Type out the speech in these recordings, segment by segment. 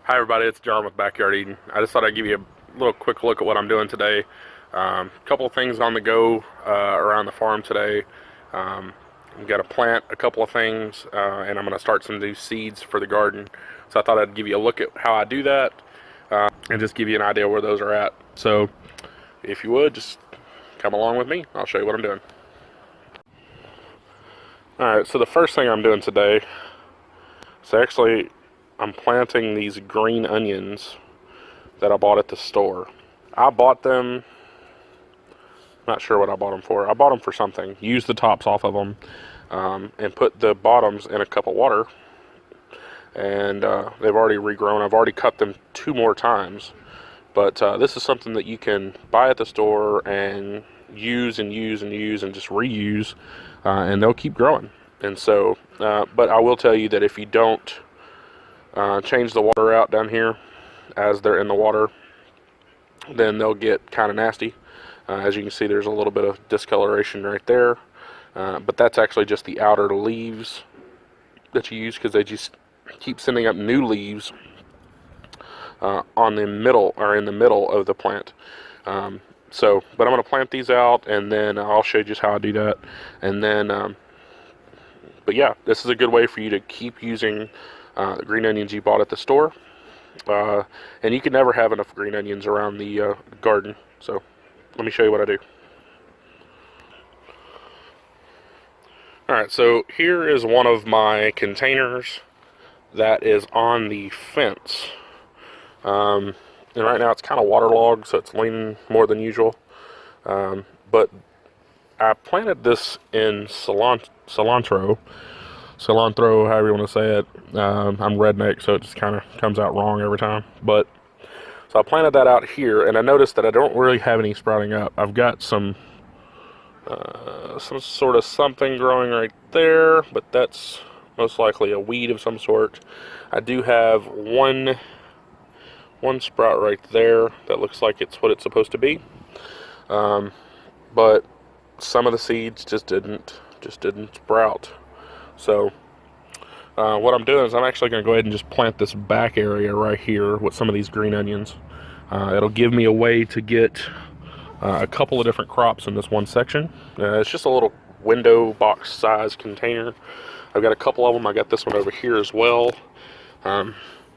Hi everybody, it's John with Backyard Eden. I just thought I'd give you a little quick look at what I'm doing today. A couple of things on the go around the farm today. I've got to plant a couple of things and I'm going to start some new seeds for the garden. So I thought I'd give you a look at how I do that and just give you an idea where those are at. So if you would, just come along with me. I'll show you what I'm doing. Alright, so the first thing I'm doing today is actually I'm planting these green onions that I bought at the store. I bought them, not sure what I bought them for. I bought them for something. Used the tops off of them and put the bottoms in a cup of water. And they've already regrown. I've already cut them 2 more times. But this is something that you can buy at the store and use and use and use and just reuse. And they'll keep growing. And so, but I will tell you that if you don't change the water out down here as they're in the water, then they'll get kind of nasty. As you can see, there's a little bit of discoloration right there, but that's actually just the outer leaves that you use because they just keep sending up new leaves on the middle or in the middle of the plant. But I'm going to plant these out and then I'll show you just how I do that. And then but yeah, this is a good way for you to keep using the green onions you bought at the store. And you can never have enough green onions around the garden. So let me show you what I do. Alright, so here is one of my containers that is on the fence. And right now it's kind of waterlogged, so it's leaning more than usual. But I planted this in cilantro, however you want to say it. I'm redneck, so it just kind of comes out wrong every time. But so I planted that out here, and I noticed that I don't really have any sprouting up. I've got some sort of something growing right there, but that's most likely a weed of some sort. I do have one sprout right there that looks like it's what it's supposed to be. But some of the seeds just didn't sprout. So what I'm doing is I'm actually going to go ahead and just plant this back area right here with some of these green onions. It'll give me a way to get a couple of different crops in this one section. It's just a little window box size container. I've got a couple of them. I got this one over here as well.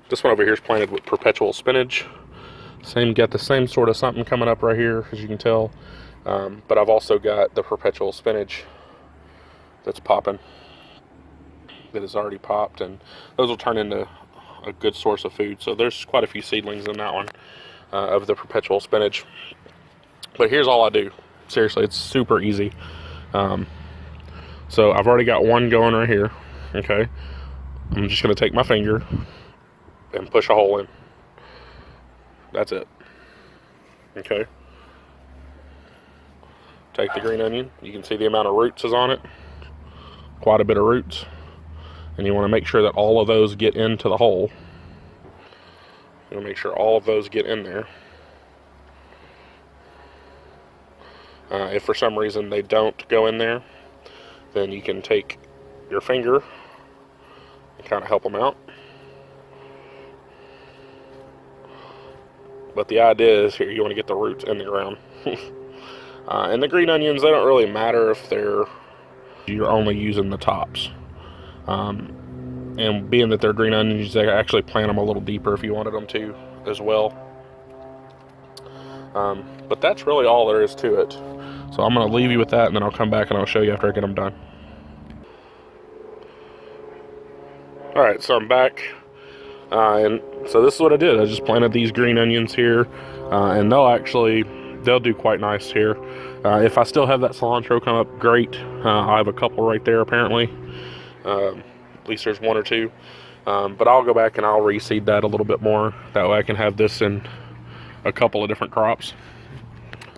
This one over here is planted with perpetual spinach. Got the same sort of something coming up right here, as you can tell. But I've also got the perpetual spinach that's popping, that has already popped, and those will turn into a good source of food. So there's quite a few seedlings in that one of the perpetual spinach. But here's all I do. Seriously, it's super easy. So I've already got one going right here. Okay, I'm just going to take my finger and push a hole in. That's it. Okay. Take the green onion. You can see the amount of roots is on it. Quite a bit of roots. And you want to make sure that all of those get into the hole. You want to make sure all of those get in there. If for some reason they don't go in there, then you can take your finger and kind of help them out. But the idea is here, you want to get the roots in the ground. And the green onions, they don't really matter if you're only using the tops. And being that they're green onions, they actually plant them a little deeper if you wanted them to as well. But that's really all there is to it. So I'm going to leave you with that, and then I'll come back and I'll show you after I get them done. Alright, so I'm back. And so this is what I did. I just planted these green onions here, and they'll do quite nice here. If I still have that cilantro come up, great. I have a couple right there apparently. At least there's 1 or 2. But I'll go back and I'll reseed that a little bit more. That way I can have this in a couple of different crops.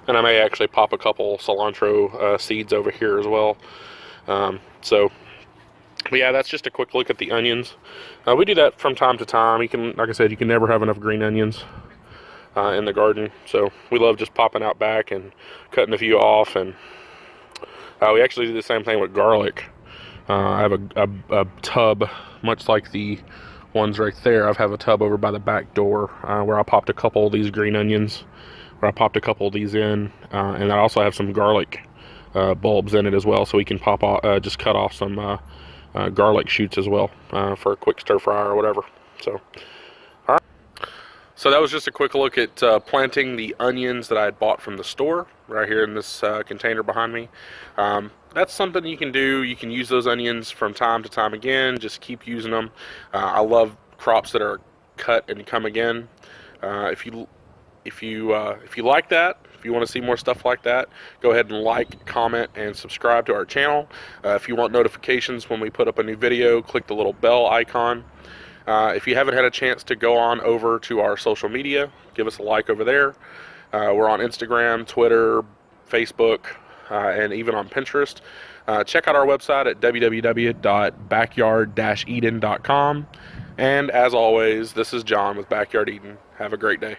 And I may actually pop a couple cilantro seeds over here as well. But yeah, that's just a quick look at the onions. We do that from time to time. Like I said, you can never have enough green onions in the garden. So we love just popping out back and cutting a few off. And we actually do the same thing with garlic. I have a tub, much like the ones right there. I have a tub over by the back door where I popped a couple of these green onions, where I popped a couple of these in, and I also have some garlic bulbs in it as well, so we can pop off, just cut off some garlic shoots as well for a quick stir fry or whatever. So, all right. So that was just a quick look at planting the onions that I had bought from the store right here in this container behind me. That's something you can do. You can use those onions from time to time again. Just keep using them. I love crops that are cut and come again. If you like that, if you want to see more stuff like that, go ahead and like, comment, and subscribe to our channel. If you want notifications when we put up a new video, click the little bell icon. If you haven't had a chance to go on over to our social media, give us a like over there. We're on Instagram, Twitter, Facebook, and even on Pinterest. Check out our website at www.backyard-eden.com. And as always, this is John with Backyard Eden. Have a great day.